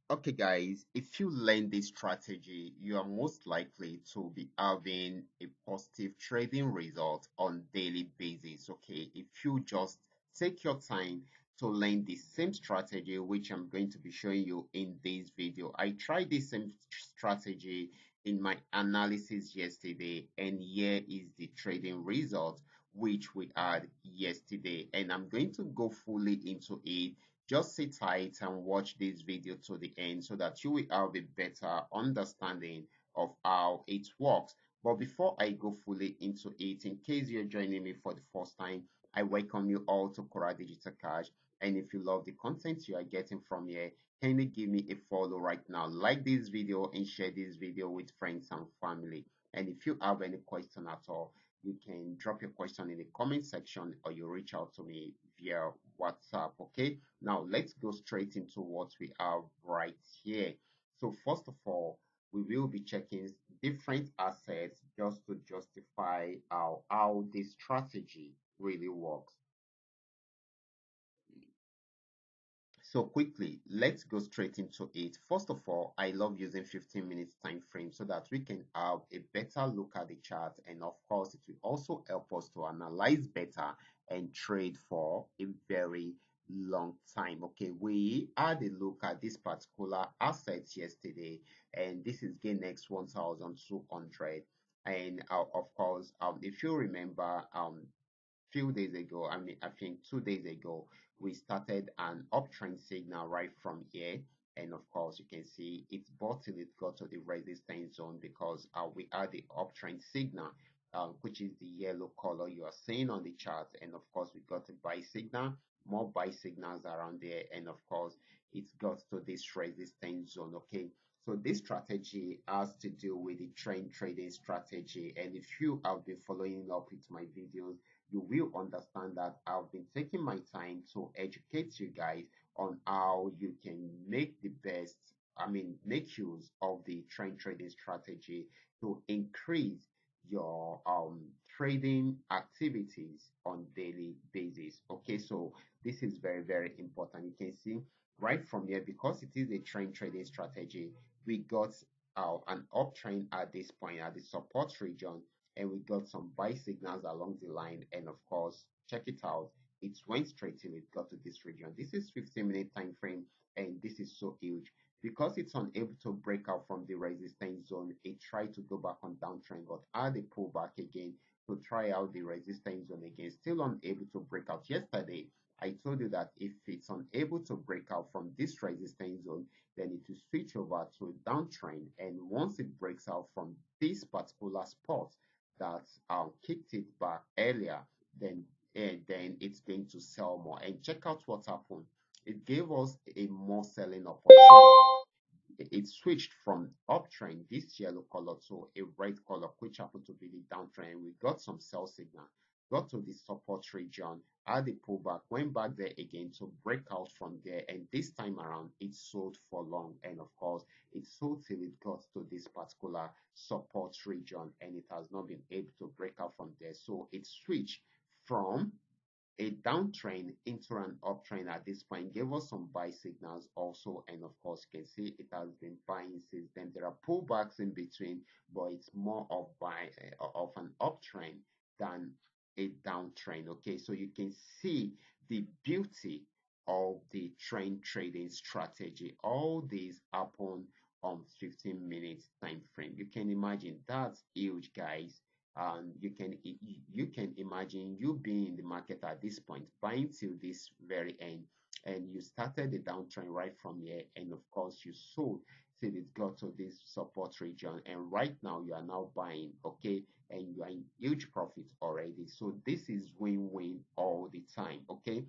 Okay, guys, if you learn this strategy, you are most likely to be having a positive trading result on daily basis. Okay, if you just take your time to learn the same strategy, which I'm going to be showing you in this video. I tried the same strategy in my analysis yesterday, and here is the trading result which we had yesterday. And I'm going to go fully into it. Just sit tight and watch this video to the end so that you will have a better understanding of how it works. But before I go fully into it, in case you're joining me for the first time, I welcome you all to Qora Digital Cash. And if you love the content you are getting from here, kindly give me a follow right now. Like this video and share this video with friends and family. And if you have any question at all, you can drop your question in the comment section or you reach out to me via WhatsApp. Okay, now let's go straight into what we have right here. So first of all, we will be checking different assets just to justify how this strategy really works. So quickly, let's go straight into it. First of all, I love using 15 minutes time frame so that we can have a better look at the chart, and of course it will also help us to analyze better and trade for a very long time. Okay, we had a look at this particular asset yesterday, and this is GaineX 1200. And of course, if you remember, few days ago, I think 2 days ago, we started an uptrend signal right from here. And of course, you can see it's bought till it got to the resistance zone because we had the uptrend signal, which is the yellow color you are seeing on the chart. And of course, we got a buy signal, more buy signals around there. And of course, it's got to this resistance zone. Okay. So this strategy has to do with the trend trading strategy. And if you have been following up with my videos, you will understand that I've been taking my time to educate you guys on how you can make the best, make use of the trend trading strategy to increase your trading activities on daily basis. Okay, so this is very, very important. You can see right from here, because it is a trend trading strategy, we got an uptrend at this point at the support region, and we got some buy signals along the line, and of course check it out, it went straight till it got to this region. This is 15-minute time frame, and this is so huge because it's unable to break out from the resistance zone. It tried to go back on downtrend but had a pullback again to try out the resistance zone again, still unable to break out. Yesterday I told you that if it's unable to break out from this resistance zone, then it will switch over to a downtrend, and once it breaks out from this particular spot that kicked it back earlier, then then it's going to sell more. And check out what happened. It gave us a more selling opportunity. It switched from uptrend, this yellow color, to a red color, which happened to be the downtrend. We got some sell signal, got to the support region, had a pullback, went back there again to break out from there, and this time around it sold for long. And of course, it sold till it got to this particular support region, and it has not been able to break out from there. So it switched from a downtrend into an uptrend at this point, gave us some buy signals also, and of course you can see it has been buying since then. There are pullbacks in between, but it's more of of an uptrend than a downtrend. Okay, so you can see the beauty of the trend trading strategy. All these happen on 15 minutes time frame. You can imagine that's huge, guys. And you can imagine you being in the market at this point, buying till this very end, and you started the downtrend right from here, and of course you sold till it got to this support region, and right now you are now buying, okay, and you are in huge profit already. So this is win-win all the time. Okay,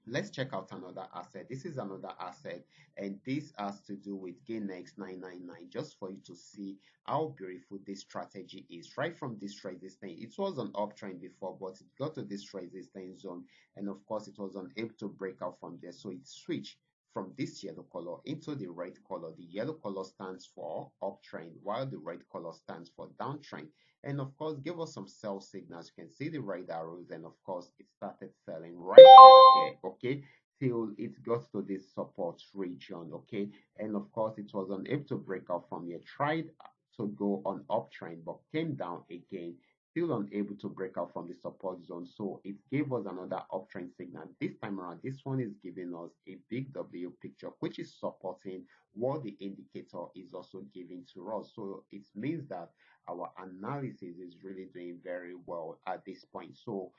let's check out another asset. This is another asset, and this has to do with GaineX 999, just for you to see how beautiful this strategy is. Right from this resistance, it was an uptrend before, but it got to this resistance zone, and of course it was unable to break out from there, so it switched from this yellow color into the red color. The yellow color stands for uptrend, while the red color stands for downtrend. And of course, give us some sell signals. You can see the red arrows, and of course, it started selling right there. Okay, till it got to this support region, okay? And of course, it was unable to break out from here. Tried to go on uptrend, but came down again. Still unable to break out from the support zone. So it gave us another uptrend signal. This time around, this one is giving us a big W picture, which is supporting what the indicator is also giving to us. So it means that our analysis is really doing very well at this point. So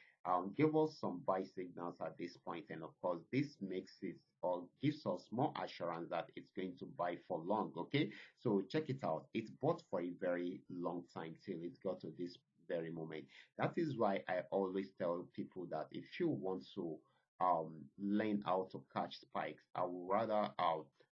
give us some buy signals at this point, and of course, this makes it or gives us more assurance that it's going to buy for long. Okay, so check it out. It bought for a very long time till it got to this very moment. That is why I always tell people that if you want to learn how to catch spikes, I would rather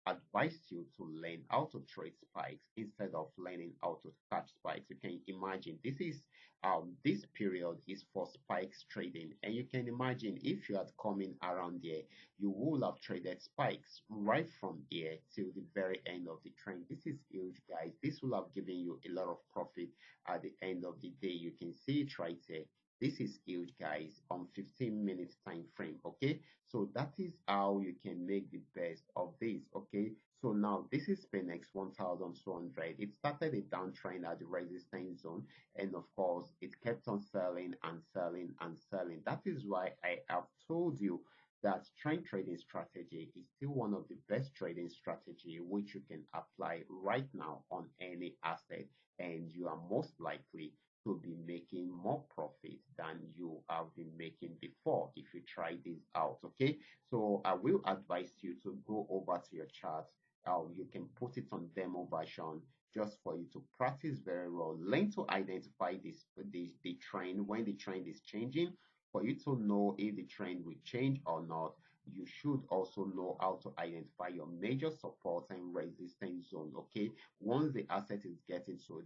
advise you to learn how to trade spikes instead of learning how to catch spikes. You can imagine this period is for spikes trading, and you can imagine if you had come in around there, you would have traded spikes right from here till the very end of the trend. This is huge, guys. This will have given you a lot of profit at the end of the day. You can see it right here. This is huge, guys, on 15 minutes time frame. Okay, so that is how you can make the best of this. Okay, so now this is Penex 1200. It started a downtrend at the resistance zone, and of course it kept on selling and selling and selling. That is why I have told you that trend trading strategy is still one of the best trading strategy which you can apply right now on any asset, and you are most likely to be making more profit than you have been making before if you try this out. Okay, so I will advise you to go over to your chart. You can put it on demo version just for you to practice very well. Learn to identify the trend when the trend is changing. For you to know if the trend will change or not, you should also know how to identify your major support and resistance zone. Okay, once the asset is getting to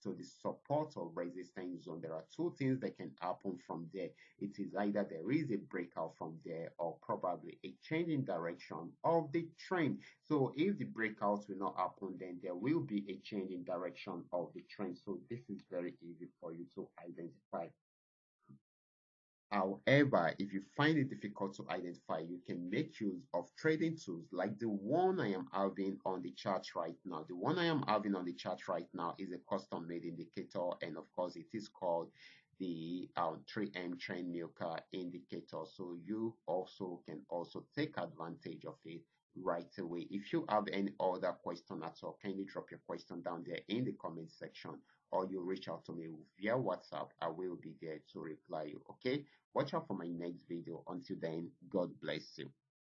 the support or resistance zone, there are two things that can happen from there. It is either there is a breakout from there or probably a change in direction of the trend. So if the breakout will not happen, then there will be a change in direction of the trend. So this is very easy for you to identify. However, if you find it difficult to identify, you can make use of trading tools like the one I am having on the chart right now. The one I am having on the chart right now is a custom made indicator, and of course, it is called the 3M trend milker indicator. So you also can also take advantage of it right away. If you have any other question at all, kindly drop your question down there in the comment section, or you reach out to me via WhatsApp. I will be there to reply you. Okay, watch out for my next video. Until then, God bless you.